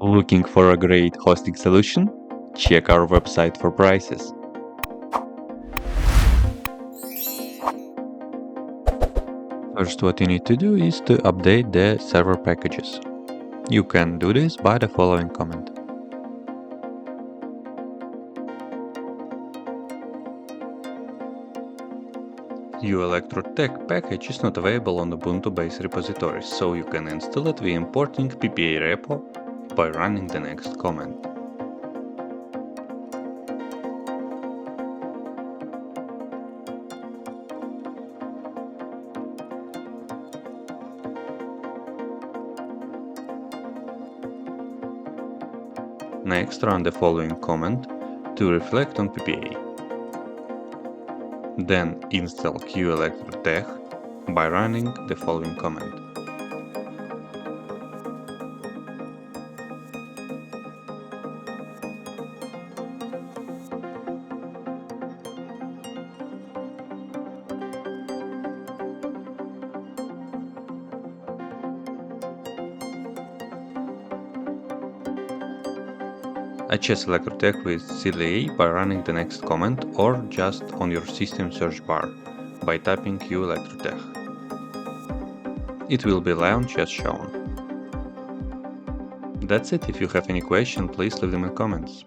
Looking for a great hosting solution? Check our website for prices. First, what you need to do is to update the server packages. You can do this by the following command. qelectrotech package is not available on Ubuntu-based repositories, so you can install it via importing ppa repo by running the next command. Next, run the following command to reflect on ppa. Then install qelectrotech by running the following command. Access Electrotech with CLI by running the next command or just on your system search bar by typing qelectrotech. It will be launched as shown. That's it. If you have any question, please leave them in comments.